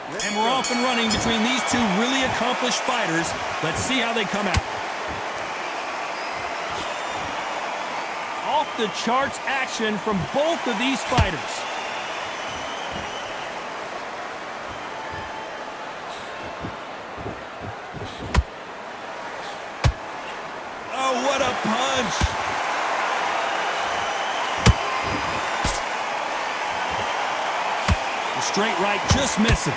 And we're off and running between these two really accomplished fighters. Let's see how they come out. Off the charts action from both of these fighters. Oh, what a punch! The straight right just misses.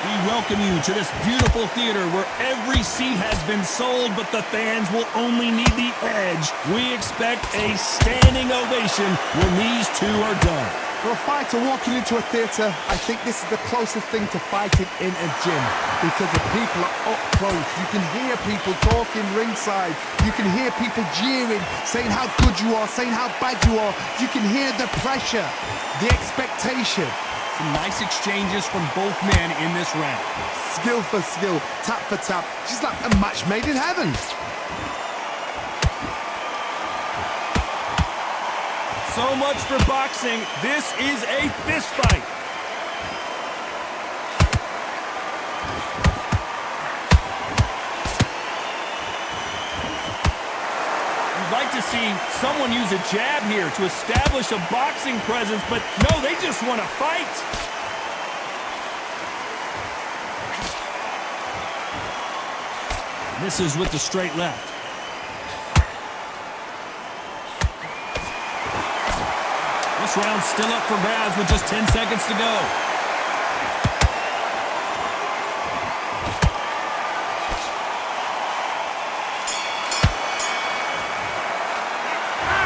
We welcome you to this beautiful theater where every seat has been sold, but the fans will only need the edge. We expect a standing ovation when these two are done. For a fighter walking into a theatre, I think this is the closest thing to fighting in a gym because the people are up close. You can hear people talking ringside. You can hear people jeering, saying how good you are, saying how bad you are. You can hear the pressure, the expectation. Some nice exchanges from both men in this round. Skill for skill, tap for tap, just like a match made in heaven. So much for boxing. This is a fist fight. You'd like to see someone use a jab here to establish a boxing presence, but no, they just want to fight. Misses with the straight left. This round's still up for grabs with just 10 seconds to go.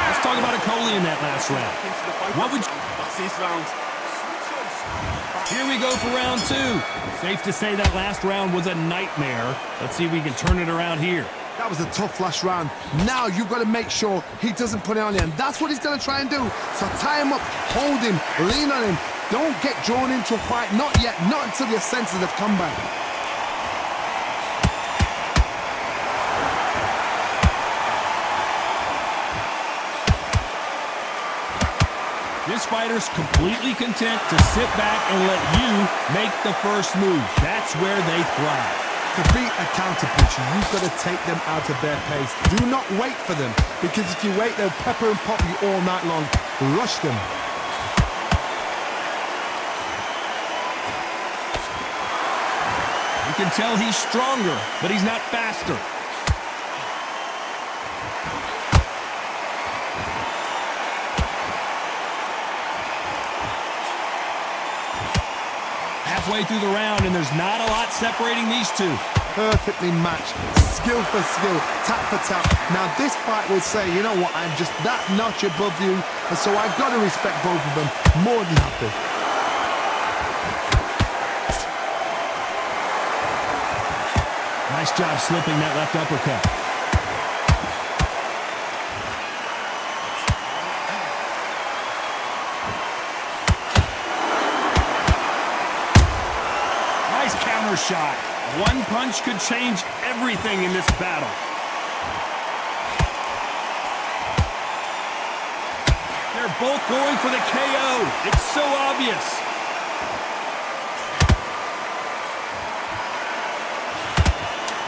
Let's talk about Okolie in that last round. What would you... Here we go for round two. Safe to say that last round was a nightmare. Let's see if we can turn it around here. That was a tough last round. Now you've got to make sure he doesn't put it on you. And that's what he's going to try and do. So tie him up, hold him, lean on him. Don't get drawn into a fight. Not yet. Not until your senses have come back. This fighter's completely content to sit back and let you make the first move. That's where they thrive. To beat a counterpuncher, you've got to take them out of their pace. Do not wait for them, because if you wait, they'll pepper and pop you all night long. Rush them. You can tell he's stronger, but he's not faster. Halfway through the round, and there's not a lot separating these two. Perfectly matched, skill for skill, tap for tap. Now this fight will say, you know what, I'm just that notch above you, and so I've got to respect both of them. More than happy. Nice job slipping that left uppercut. Counter shot. One punch could change everything in this battle. They're both going for the KO. It's so obvious.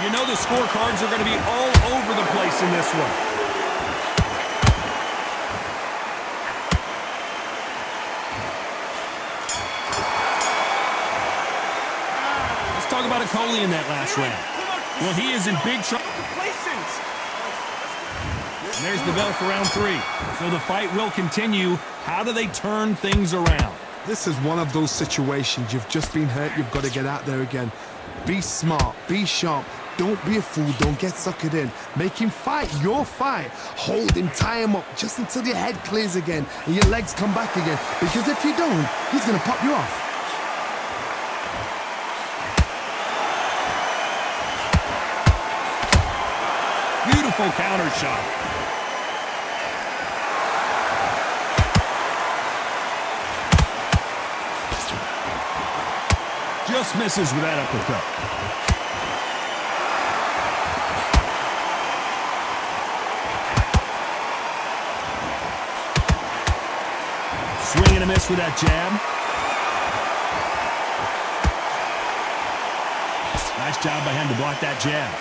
You know the scorecards are going to be all over the place in this one. Talk about Okolie in that last round. Well, he is in big trouble. And there's the bell for round three. So the fight will continue. How do they turn things around? This is one of those situations. You've just been hurt. You've got to get out there again. Be smart. Be sharp. Don't be a fool. Don't get suckered in. Make him fight your fight. Hold him. Tie him up just until your head clears again and your legs come back again. Because if you don't, he's going to pop you off. Beautiful counter shot. Just misses with that uppercut. miss with that jab. Nice job by him to block that jab.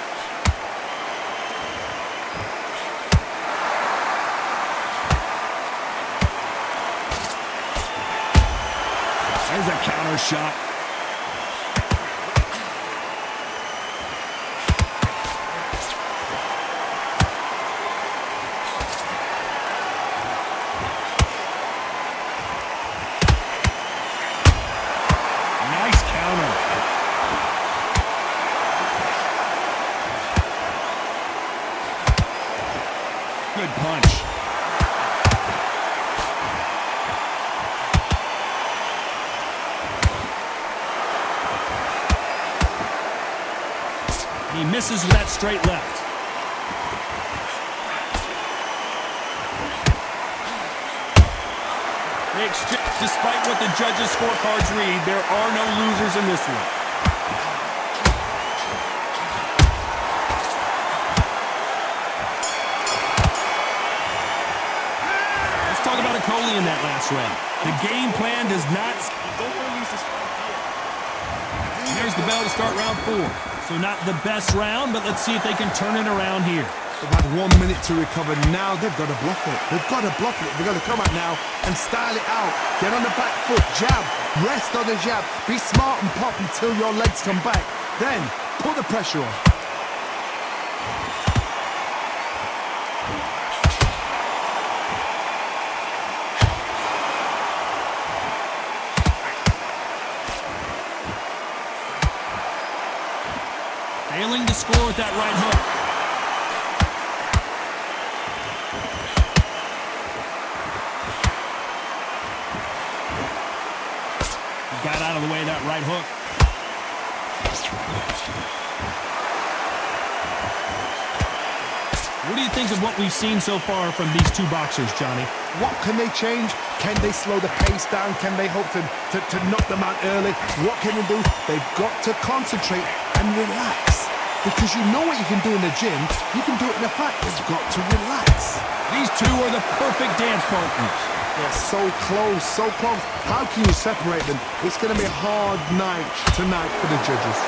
There's a counter shot. Nice counter. Good punch. He misses with that straight left. Despite what the judges' scorecards read, there are no losers in this one. Let's talk about Okolie in that last round. The game plan does not... There's the bell to start round 4. So not the best round, but let's see if they can turn it around here. They've had 1 minute to recover. Now they've got to bluff it. They've got to bluff it. They've got to come out now and style it out. Get on the back foot, jab, rest on the jab. Be smart and pop until your legs come back. Then put the pressure on. Failing to score with that right hook. He got out of the way of that right hook. What do you think of what we've seen so far from these two boxers, Johnny? What can they change? Can they slow the pace down? Can they hope to knock them out early? What can they do? They've got to concentrate and relax. Because you know what you can do in the gym, you can do it in the fight. You've got to relax. These two are the perfect dance partners. They're so close, so close. How can you separate them? It's going to be a hard night tonight for the judges.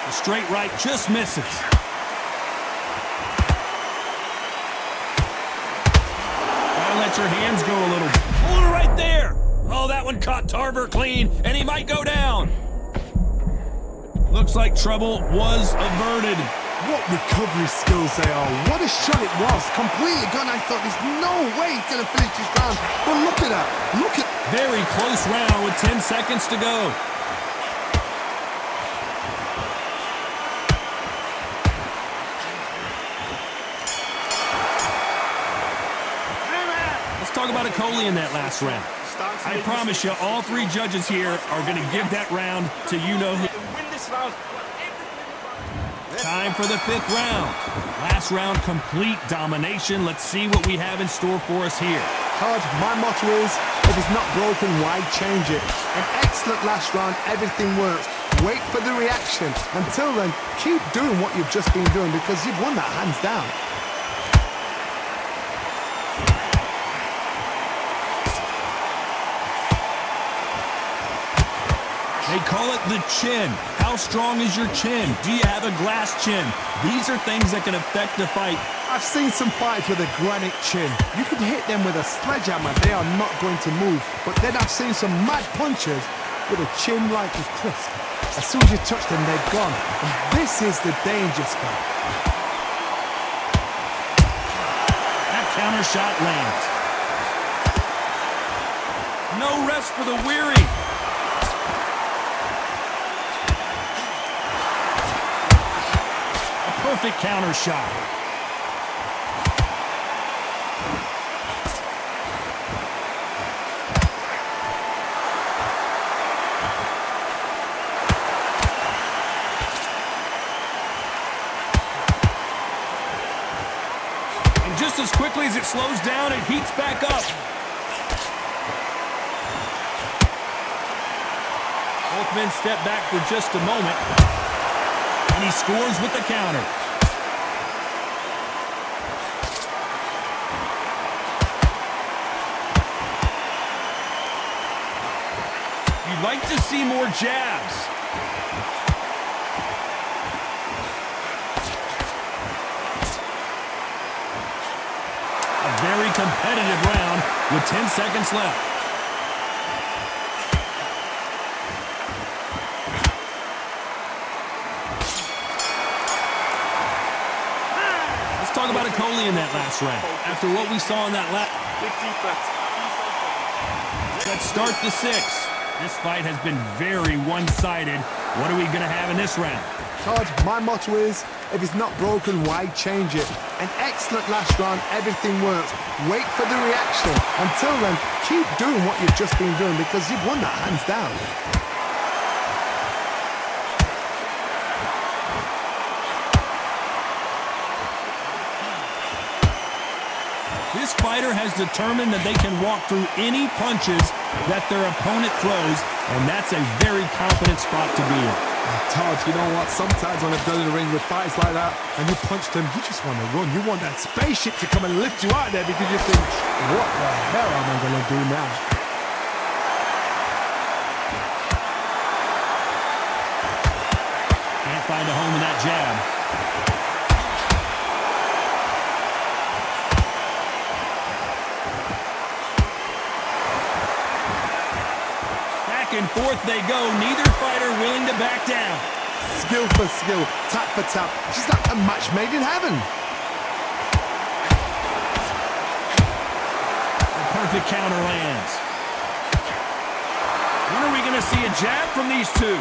The straight right just misses. Let your hands go a little. Oh, right there. Oh, that one caught Tarver clean, and he might go down. Looks like trouble was averted. What recovery skills they are. What a shot it was. Completely gone. I thought there's no way he's going to finish this round. But look at that. Look at... Very close round with 10 seconds to go. Talk about Okolie in that last round. I promise you, all three judges here are going to give that round to you-know-who. Time for the 5th round. Last round, complete domination. Let's see what we have in store for us here. Todd, my motto is, if it's not broken, why change it? An excellent last round, everything works. Wait for the reaction. Until then, keep doing what you've just been doing because you've won that hands down. They call it the chin. How strong is your chin? Do you have a glass chin? These are things that can affect the fight. I've seen some fights with a granite chin. You can hit them with a sledgehammer. They are not going to move. But then I've seen some mad punchers with a chin like a crisp. As soon as you touch them, they're gone. And this is the danger spot. That counter shot lands. No rest for the weary. Perfect counter shot. And just as quickly as it slows down, it heats back up. Both men step back for just a moment. And he scores with the counter. You'd like to see more jabs. A very competitive round with 10 seconds left. Let's talk about Okolie in that last round. After what we saw in that last... Let's start the 6th. This fight has been very one-sided. What are we going to have in this round? Todd, my motto is, if it's not broken, why change it? An excellent last round, everything works. Wait for the reaction. Until then, keep doing what you've just been doing because you've won that hands down. This fighter has determined that they can walk through any punches that their opponent throws, and that's a very confident spot to be in. Todd, you know what? Sometimes when I've done in the ring with fights like that, and you punch them, you just want to run. You want that spaceship to come and lift you out there because you think, what the hell am I going to do now? Can't find a home in that jab. And forth they go, neither fighter willing to back down. Skill for skill, tap for tap, just like a match made in heaven. The perfect counter lands. When are we going to see a jab from these two?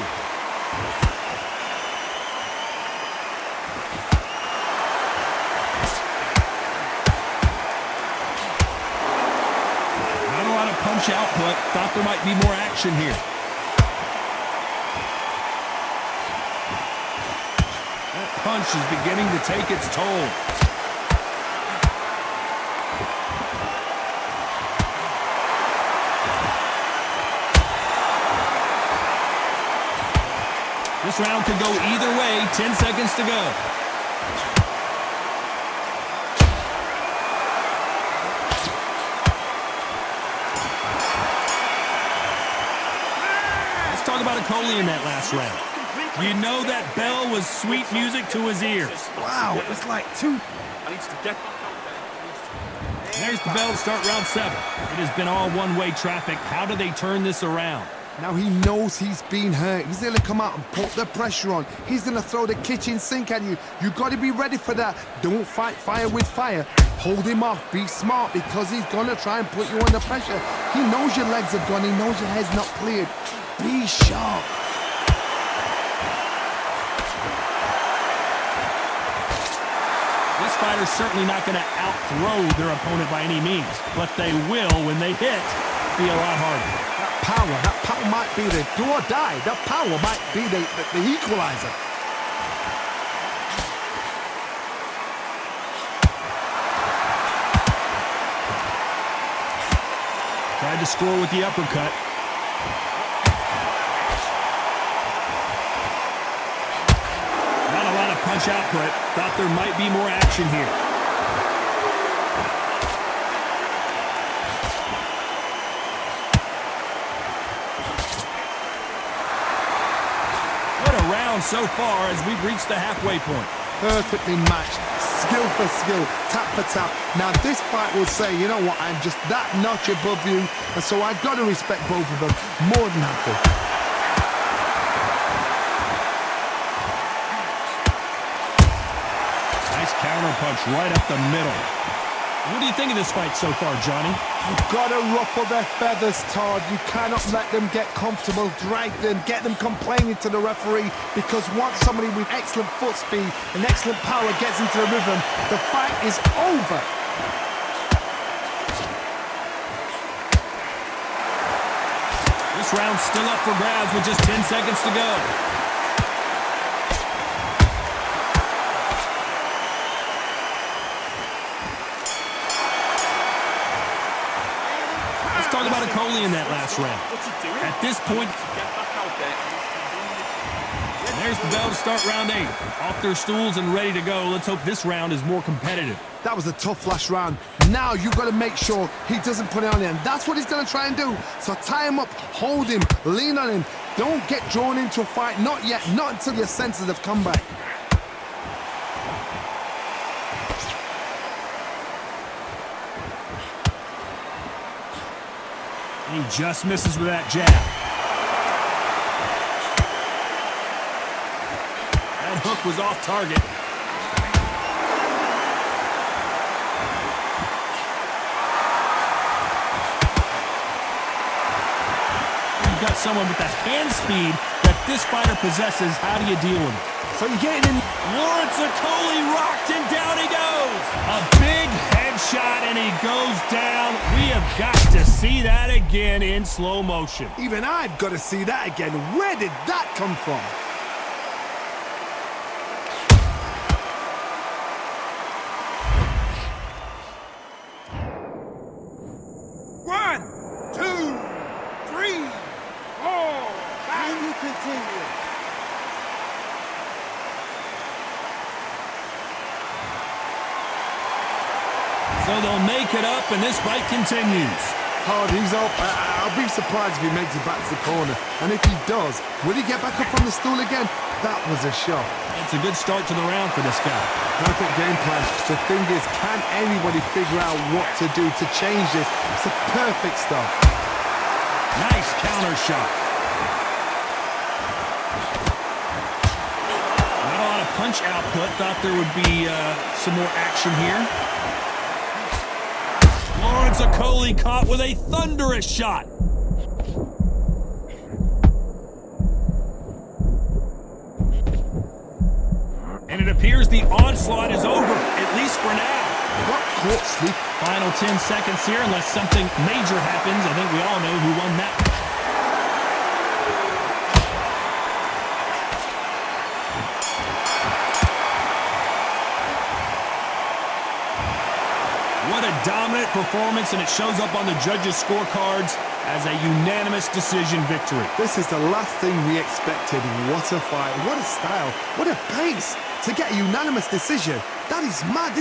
Punch output. Thought there might be more action here. That punch is beginning to take its toll. This round could go either way. 10 seconds to go. Talk about Okolie in that last round. You know that bell was sweet music to his ears. Wow, it was like two. There's the bell to start round 7. It has been all one-way traffic. How do they turn this around? Now he knows he's been hurt. He's going to come out and put the pressure on. He's going to throw the kitchen sink at you. You got to be ready for that. Don't fight fire with fire. Hold him off. Be smart because he's going to try and put you under pressure. He knows your legs are gone. He knows your head's not cleared. Be sharp. This fighter's certainly not going to out-throw their opponent by any means, but they will, when they hit, be a lot harder. That power might be the do or die. That power might be the equalizer. Tried to score with the uppercut. Punch output. Thought there might be more action here. What a round so far as we've reached the halfway point. Perfectly matched. Skill for skill. Tap for tap. Now this fight will say, you know what, I'm just that notch above you, and so I've got to respect both of them. More than happy. Counter punch right up the middle. What do you think of this fight so far, Johnny? You've got to ruffle their feathers, Todd. You cannot let them get comfortable, drag them, get them complaining to the referee, because once somebody with excellent foot speed and excellent power gets into the rhythm, the fight is over. This round's still up for grabs with just 10 seconds to go. Talk about Okolie in that last round. At this point, There's the bell to start round 8. Off their stools and ready to go. Let's hope this round is more competitive. That was a tough last round. Now you've got to make sure he doesn't put it on you, and that's what he's going to try and do. So tie him up, hold him, lean on him. Don't get drawn into a fight. Not yet. Not until your senses have come back. He just misses with that jab. That hook was off target. You've got someone with the hand speed that this fighter possesses. How do you deal with it? So you're getting in. Lawrence Okolie rocked, and down he goes. A big headshot, and he goes down. We have got to see that again in slow motion. Even I've got to see that again. Where did that come from? One, two, three, four, and you continue. So they'll make it up, and this fight continues. Hard, he's up. I'll be surprised if he makes it back to the corner. And if he does, will he get back up on the stool again? That was a shot. It's a good start to the round for this guy. Perfect game plan. The thing is, can anybody figure out what to do to change this? It's a perfect start. Nice counter shot. Not a lot of punch output. Thought there would be some more action here. Lawrence Okolie caught with a thunderous shot. And it appears the onslaught is over, at least for now. What caught sleep? Final 10 seconds here, unless something major happens. I think we all know who won that. What a dominant performance, and it shows up on the judges' scorecards as a unanimous decision victory. This is the last thing we expected. What a fight, what a style, what a pace to get a unanimous decision. That is mad.